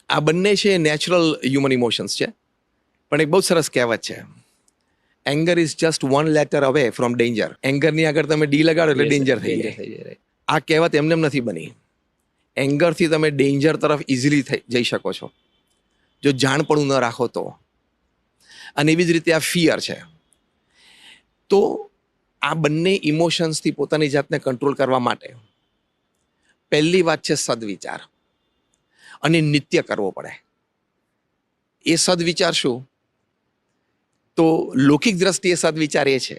આ બંને છે નેચરલ હ્યુમન ઇમોશન્સ છે, પણ એક બહુ સરસ કહેવત છે, anger is just one letter away from danger. એંગરની આગળ તમે ડી લગાડો એટલે ડેન્જર થઈ જાય. આ કહેવત એમને નથી બની. એંગરથી તમે ડેન્જર તરફ ઇઝીલી જઈ શકો છો જો જાણપણું ન રાખો તો. અને એવી જ રીતે આ ફિયર છે. તો આ બંને ઇમોશન્સથી પોતાની જાતને કંટ્રોલ કરવા માટે પહેલી વાત છે સદવિચાર, અને નિત્ય કરવો પડે. એ સદવિચાર શું? તો લૌકિક દ્રષ્ટિએ સદવિચાર એ છે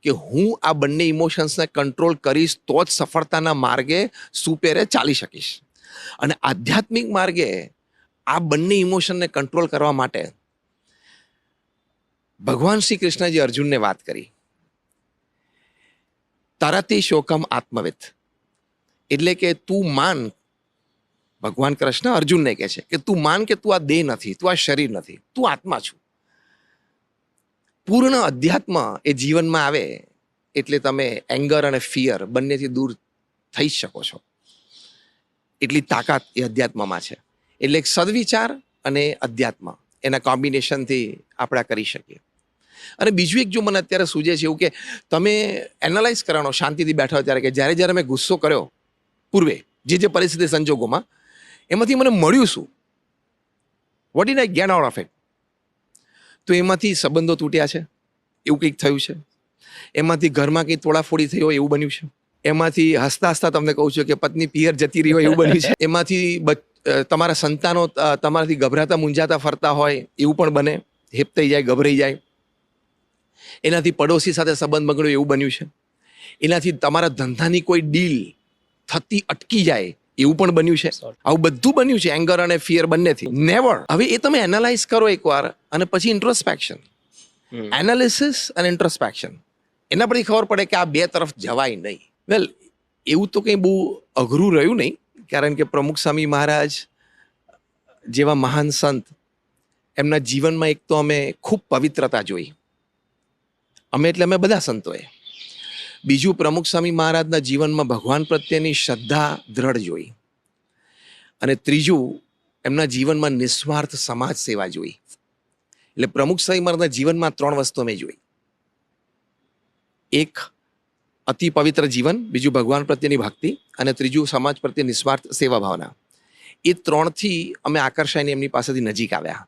કે હું આ બંને ઇમોશન્સને કંટ્રોલ કરીશ તો જ સફળતાના માર્ગે સુપેરે ચાલી શકીશ. અને આધ્યાત્મિક માર્ગે આ બંને ઇમોશનને કંટ્રોલ કરવા માટે ભગવાન શ્રી કૃષ્ણ જે અર્જુનને વાત કરી, તરતી શોકમ આત્મવિત, એટલે કે તું માન, ભગવાન કૃષ્ણ અર્જુનને કહે છે કે તું માન કે તું આ દેહ નથી, તું આ શરીર નથી, તું આત્મા છું. પૂર્ણ અધ્યાત્મ એ જીવનમાં આવે એટલે તમે એંગર અને ફિયર બંનેથી દૂર થઈ શકો છો. એટલી તાકાત એ અધ્યાત્મમાં છે. એટલે એક સદવિચાર અને અધ્યાત્મ એના કોમ્બિનેશનથી આપણે કરી શકીએ. અને બીજું એક જો મને અત્યારે સૂજે છે એવું કે તમે એનાલાઇઝ કરવાનો શાંતિથી બેઠા હોય ત્યારે કે જ્યારે જ્યારે મેં ગુસ્સો કર્યો પૂર્વે જે પરિસ્થિતિ સંજોગોમાં, એમાંથી મને મળ્યું શું? What did I get out of it? તો એમાંથી સંબંધો તૂટ્યા છે એવું કંઈક થયું છે, એમાંથી ઘરમાં કંઈક તોડાફોડી થઈ હોય એવું બન્યું છે, એમાંથી હસતા હસતા તમને કહું છું કે પત્ની પિયર જતી રહી હોય એવું બન્યું છે, એમાંથી તમારા સંતાનો તમારાથી ગભરાતા મૂંઝાતા ફરતા હોય એવું પણ બને, હેપતાઈ જાય, ગભરાઈ જાય. એનાથી પડોશી સાથે સંબંધ બગડ્યો એવું બન્યું છે, એનાથી તમારા ધંધાની કોઈ ડીલ થતી અટકી જાય એવું પણ બન્યું છે. આવું બધું બન્યું છે એંગર અને ફિયર બંનેથી. નેવર. હવે એ તમે એનાલાઇઝ કરો એકવાર, અને પછી ઇન્ટ્રોસ્પેક્શન, એનાલિસિસ અને ઇન્ટ્રોસ્પેક્શન, એના પરથી ખબર પડે કે આ બે તરફ જવાય નહીં. વેલ, એવું તો કંઈ બહુ અઘરું રહ્યું નહીં, કારણ કે પ્રમુખ સ્વામી મહારાજ જેવા મહાન સંત, એમના જીવનમાં એક તો અમે ખૂબ પવિત્રતા જોઈ. અમે એટલે અમે બધા સંતોએ. બીજું, પ્રમુખ સ્વામી મહારાજના જીવનમાં ભગવાન પ્રત્યેની શ્રદ્ધા દ્રઢ જોઈ. અને ત્રીજું, એમના જીવનમાં નિસ્વાર્થ સમાજ સેવા જોઈ. એટલે પ્રમુખ સ્વામી મહારાજના જીવનમાં 3 વસ્તુ અમે જોઈ. એક, અતિ પવિત્ર જીવન, બીજું ભગવાન પ્રત્યેની ભક્તિ, અને ત્રીજું સમાજ પ્રત્યે નિસ્વાર્થ સેવા ભાવના. એ 3થી અમે આકર્ષાઈને એમની પાસેથી નજીક આવ્યા.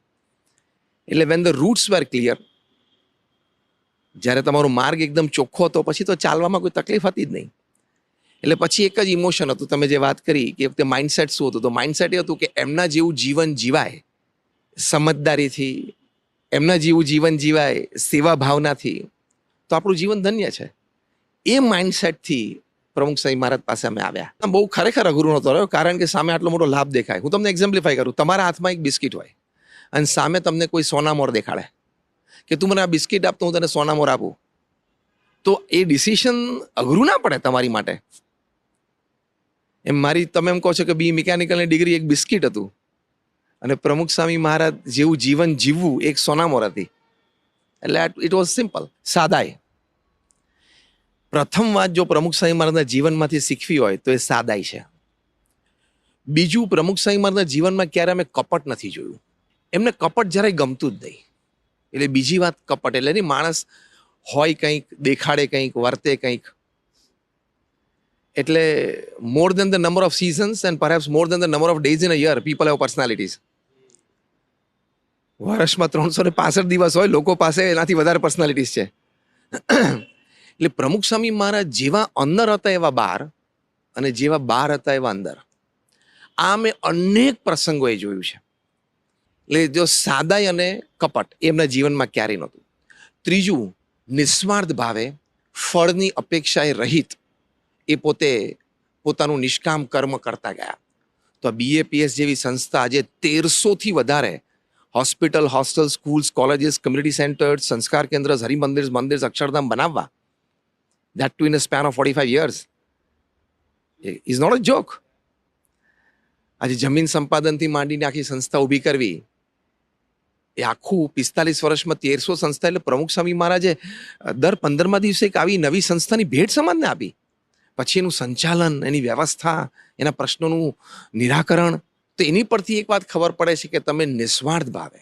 એટલે when the routes were clear, જ્યારે તમારો માર્ગ એકદમ ચોખ્ખો હતો, પછી તો ચાલવામાં કોઈ તકલીફ હતી જ નહીં. એટલે પછી એક જ ઇમોશન હતું, તમે જે વાત કરી કે વખતે માઇન્ડસેટ શું હતું, તો માઇન્ડસેટ એ હતું કે એમના જેવું જીવન જીવાય સમજદારીથી, એમના જેવું જીવન જીવાય સેવા ભાવનાથી, તો આપણું જીવન ધન્ય છે. એ માઇન્ડસેટથી પ્રમુખ સ્વામી મહારાજ પાસે અમે આવ્યા. બહુ ખરેખર અઘરું નહોતો રહ્યો, કારણ કે સામે આટલો મોટો લાભ દેખાય. હું તમને એક્ઝામ્પ્લિફાય કરું. તમારા હાથમાં એક બિસ્કિટ હોય અને સામે તમને કોઈ સોનામોર દેખાડે કે તું મને આ બિસ્કિટ આપ તો હું તને સોનામોર આપું, તો એ ડિસિઝન અઘરું ના પડે તમારી માટે? એમ તમે એમ કહો છો કે બી મિકેનિકલની ડિગ્રી એક બિસ્કિટ હતું, અને પ્રમુખ સ્વામી મહારાજ જેવું જીવન જીવવું એક સોનામોર હતી. એટલે ઇટ વોઝ સિમ્પલ, સાદાઈ. પ્રથમ વાત જો પ્રમુખ સ્વામી મહારાજના જીવનમાંથી શીખવી હોય તો એ સાદાઈ છે. બીજું, પ્રમુખ સ્વામી મહારાજના જીવનમાં ક્યારે અમે કપટ નથી જોયું. એમને કપટ જરાય ગમતું જ નહીં. એટલે બીજી વાત કપટ એટલે નહીં, માણસ હોય કંઈક, દેખાડે કંઈક, વર્તે કંઈક. એટલે more than the number of seasons and perhaps more than the number of days in a year, people have personalities. વર્ષમાં 365 દિવસ હોય, લોકો પાસે એનાથી વધારે પર્સનાલિટીઝ છે. એટલે પ્રમુખ સ્વામી મહારાજ જેવા અંદર હતા એવા બહાર, અને જેવા બહાર હતા એવા અંદર. આ મેં અનેક પ્રસંગોએ જોયું છે. એટલે જો સાદાઈ અને કપટ એમના જીવનમાં ક્યારેય નહોતું. ત્રીજું, નિસ્વાર્થ ભાવે ફળની અપેક્ષાએ રહિત એ પોતે પોતાનું નિષ્કામ કર્મ કરતા ગયા. તો આ BAPS જેવી સંસ્થા આજે 1300થી વધારે hospital, hostel, schools, colleges, community centres, સંસ્કાર કેન્દ્ર, હરિમંદિર, અક્ષરધામ બનાવવા, that too in a span of 45 years, is not a joke. આજે જમીન સંપાદનથી માંડીને આખી સંસ્થા ઊભી કરવી, એ આખું 45 વર્ષમાં 1300 સંસ્થા. એટલે પ્રમુખ સ્વામી મહારાજે દર 15મા દિવસે એક આવી નવી સંસ્થાની ભેટ સમાજને આપી. પછી એનું સંચાલન, એની વ્યવસ્થા, એના પ્રશ્નોનું નિરાકરણ, તો એની પરથી એક વાત ખબર પડે છે કે તમે નિસ્વાર્થ ભાવે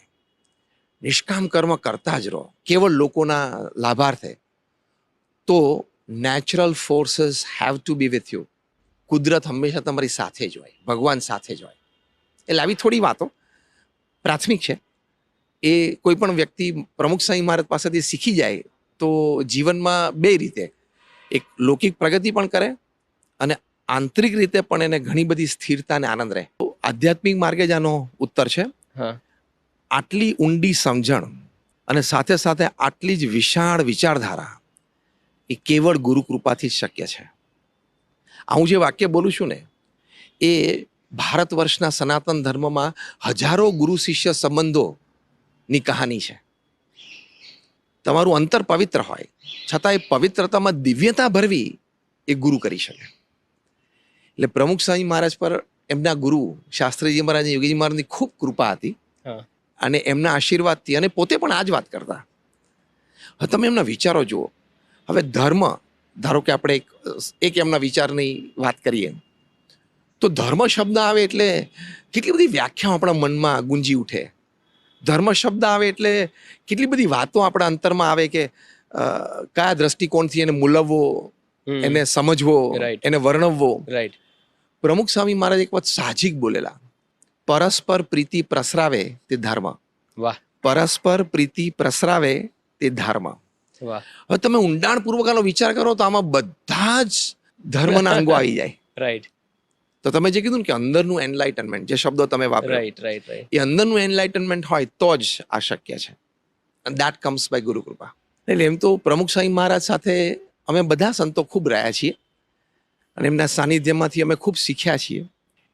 નિષ્કામ કર્મ કરતા જ રહો, કેવળ લોકોના લાભાર્થે, તો natural forces have to be with you. કુદરત હંમેશા તમારી સાથે જ હોય, ભગવાન સાથે જ હોય. એટલે આવી થોડી વાતો પ્રાથમિક છે, એ કોઈ પણ વ્યક્તિ પ્રમુખ સ્વામી મહારાજ પાસેથી શીખી જાય તો જીવનમાં બે રીતે, એક લૌકિક પ્રગતિ પણ કરે અને આંતરિક રીતે પણ એને ઘણી બધી સ્થિરતા અને આનંદ રહે. તો આધ્યાત્મિક માર્ગે જ આનો ઉત્તર છે. હા, આટલી ઊંડી સમજણ અને સાથે સાથે આટલી જ વિશાળ વિચારધારા એ કેવળ ગુરુ કૃપાથી જ શક્ય છે. હું જે વાક્ય બોલું છું ને, એ ભારત વર્ષના સનાતન ધર્મમાં હજારો ગુરુ શિષ્ય સંબંધોની કહાની છે. તમારું અંતર પવિત્ર હોય છતાં એ પવિત્રતામાં દિવ્યતા ભરવી એ ગુરુ કરી શકે. એટલે પ્રમુખ સ્વામી મહારાજ પર એમના ગુરુ શાસ્ત્રીજી મહારાજ, યોગીજી મહારાજની ખૂબ કૃપા હતી હા, અને એમના આશીર્વાદથી, અને પોતે પણ આ જ વાત કરતા. હવે તમે એમના વિચારો જુઓ. હવે ધર્મ, ધારો કે આપણે એક એમના વિચારની વાત કરીએ, તો ધર્મ શબ્દ આવે એટલે કેટલી બધી વ્યાખ્યાઓ આપણા મનમાં ગુંજી ઉઠે. ધર્મ શબ્દ આવે એટલે કેટલી બધી વાતો આપણા અંતરમાં આવે કે કયા દ્રષ્ટિકોણથી એને મૂલવવો, એને સમજવો, Right. એને વર્ણવવો. રાઈટ. પ્રમુખ સ્વામી મહારાજ એક વાત સાહજિક બોલેલા, પરસ્પર પ્રીતિ પ્રસરાવે તે ધર્મ. વાહ, પરસ્પર પ્રીતિ પ્રસરાવે તે ધર્મ. વાહ. હવે તમે ઊંડાણપૂર્વક આનો વિચાર કરો તો આમાં બધા જ ધર્મના અંગો આવી જાય. રાઈટ, તો તમે જે કીધું ને કે અંદરનું એનલાઇટનમેન્ટ, જે શબ્દો તમે વાપર્યો, રાઈટ, રાઈટ, રાઈટ. એ અંદરનું એનલાઇટનમેન્ટ હોય તો જ આ શક્ય છે. અને દેટ કમ્સ બાય ગુરુ કૃપા. એટલે એમ તો પ્રમુખ સ્વામી મહારાજ સાથે અમે બધા સંતો ખૂબ રહ્યા છીએ અને એમના સાનિધ્યમાંથી અમે ખૂબ શીખ્યા છીએ.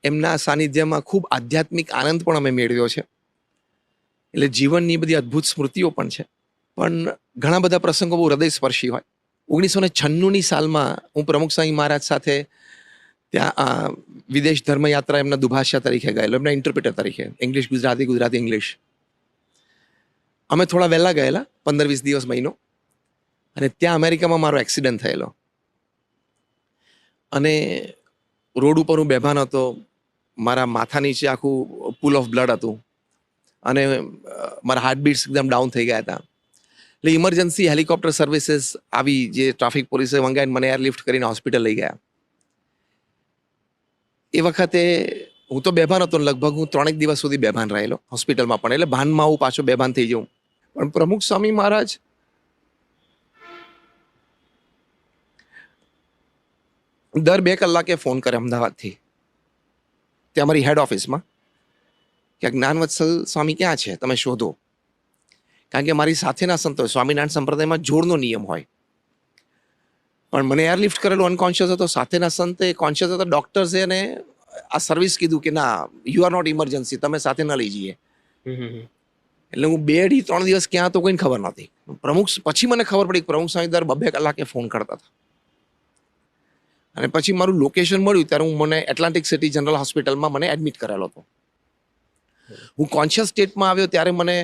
એમના સાનિધ્યમાં ખૂબ આધ્યાત્મિક આનંદ પણ અમે મેળવ્યો છે. એટલે જીવનની બધી અદ્ભુત સ્મૃતિઓ પણ છે. પણ ઘણા બધા પ્રસંગો બહુ હૃદયસ્પર્શી હોય. 1996ની સાલમાં હું પ્રમુખ સ્વામી મહારાજ સાથે ત્યાં વિદેશ ધર્મયાત્રા એમના દુભાષિયા તરીકે ગયેલો, એમના ઇન્ટરપ્રિટર તરીકે, ઇંગ્લિશ ગુજરાતી, ગુજરાતી ઇંગ્લિશ. અમે થોડા વહેલા ગયેલા, 15-20 દિવસ, મહિનો. અને ત્યાં અમેરિકામાં મારો એક્સિડન્ટ થયેલો અને રોડ ઉપર હું બેભાન હતો. મારા માથા નીચે આખું પુલ ઓફ બ્લડ હતું અને મારા હાર્ટબીટ્સ એકદમ ડાઉન થઈ ગયા હતા. એટલે ઇમરજન્સી હેલિકોપ્ટર સર્વિસીસ આવી, જે ટ્રાફિક પોલીસે મંગાવીને મને એરલિફ્ટ કરીને હોસ્પિટલ લઈ ગયા. એ વખતે હું તો બેભાન હતો, લગભગ હું 3 દિવસ સુધી બેભાન રહેલો હોસ્પિટલમાં પણ. એટલે ભાનમાં હું પાછો બેભાન થઈ જાઉં. પણ પ્રમુખ સ્વામી મહારાજ દર 2 કલાકે ફોન કરે અમદાવાદથી, ત્યાં અમારી હેડ ઓફિસમાં, કે જ્ઞાનવત્સલ સ્વામી ક્યાં છે, તમે શોધો. કારણ કે મારી સાથેના સંતો, સ્વામિનારાયણ સંપ્રદાયમાં જોડનો નિયમ હોય. પણ મને એરલિફ્ટ કરેલું અનકોન્શિયસ હતો, સાથેના સંતે કોન્શિયસ હતા. ડોક્ટર્સે એને આ સર્વિસ કીધું કે ના, યુ આર નોટ ઇમરજન્સી, તમે સાથે ન લઈ જઈએ. એટલે હું 2-3 દિવસ ક્યાં તો કોઈને ખબર નહોતી. પછી મને ખબર પડી કે પ્રમુખ સ્વામી દર 2 કલાકે ફોન કરતા હતા. અને પછી મારું લોકેશન મળ્યું ત્યારે મને એટલાન્ટિક સિટી જનરલ હોસ્પિટલમાં મને એડમિટ કરેલો હતો. હું કોન્શિયસ સ્ટેટમાં આવ્યો ત્યારે મને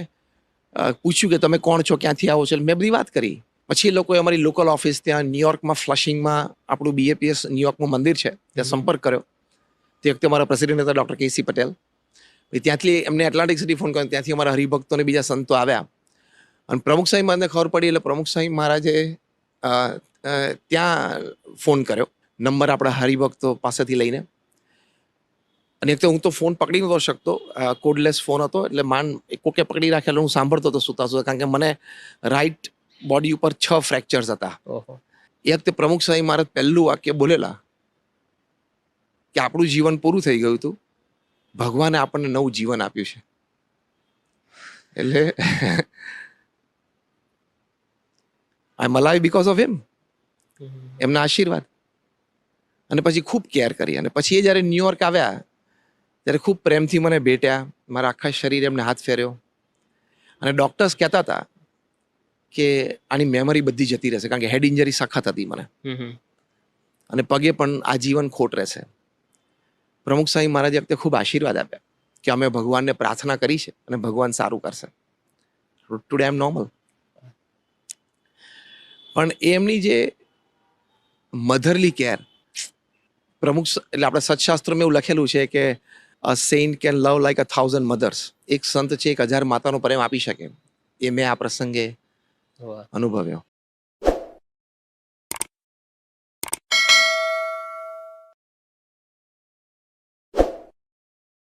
પૂછ્યું કે તમે કોણ છો, ક્યાંથી આવો છો. મેં બધી વાત કરી. પછી એ લોકોએ અમારી લોકલ ઓફિસ ત્યાં ન્યુયોર્કમાં ફ્લશિંગમાં આપણું BAPS ન્યુયોર્કનું મંદિર છે, ત્યાં સંપર્ક કર્યો. તે વખતે મારા પ્રેસિડેન્ટ હતા ડૉક્ટર KC પટેલ. ત્યાંથી એમને એટલાન્ટિક સિટી ફોન કર્યો. ત્યાંથી અમારા હરિભક્તોને બીજા સંતો આવ્યા અને પ્રમુખ સ્વામી મહારાજને ખબર પડી. એટલે પ્રમુખ સ્વામી મહારાજે ત્યાં ફોન કર્યો, નંબર આપણા હરિભક્તો પાસેથી લઈને. અને એક તો હું તો ફોન પકડી નતો શકતો, કોડલેસ ફોન હતો, એટલે કોકે પકડી રાખેલો, હું સાંભળતો હતો સુતા સુતા. કારણ કે મને રાઈટ બોડી ઉપર 6 ફ્રેક્ચર્સ હતા. એ વખતે પ્રમુખ સ્વામી મહારાજ પહેલું વાક્ય બોલેલા કે આપણું જીવન પૂરું થઈ ગયું હતું, ભગવાને આપણને નવું જીવન આપ્યું છે. એટલે આઈ એમ અલાઇવ બીકોઝ ઓફ હિમ, એમના આશીર્વાદ. અને પછી ખૂબ કેર કરી. અને પછી એ જ્યારે ન્યુયોર્ક આવ્યા ત્યારે ખૂબ પ્રેમથી મને ભેટ્યા, મારા આખા શરીરે એમને હાથ ફેર્યો. અને ડૉક્ટર્સ કહેતા હતા કે આની મેમરી બધી જતી રહેશે, કારણ કે હેડ ઇન્જરી સખત હતી મને, અને પગે પણ આજીવન ખોટ રહેશે. પ્રમુખ સ્વામી મહારાજે વખતે ખૂબ આશીર્વાદ આપ્યા કે અમે ભગવાનને પ્રાર્થના કરી છે અને ભગવાન સારું કરશે. Today I am normal. પણ એમની જે મધરલી કેર, એટલે આપણા સત્શાસ્ત્રોમાં એવું લખેલું છે કે a saint can love like 1,000 mothers. એક સંત છે 1,000 માતાનો પ્રેમ આપી શકે, એ મેં આ પ્રસંગે વાહ. અનુભવ્યો.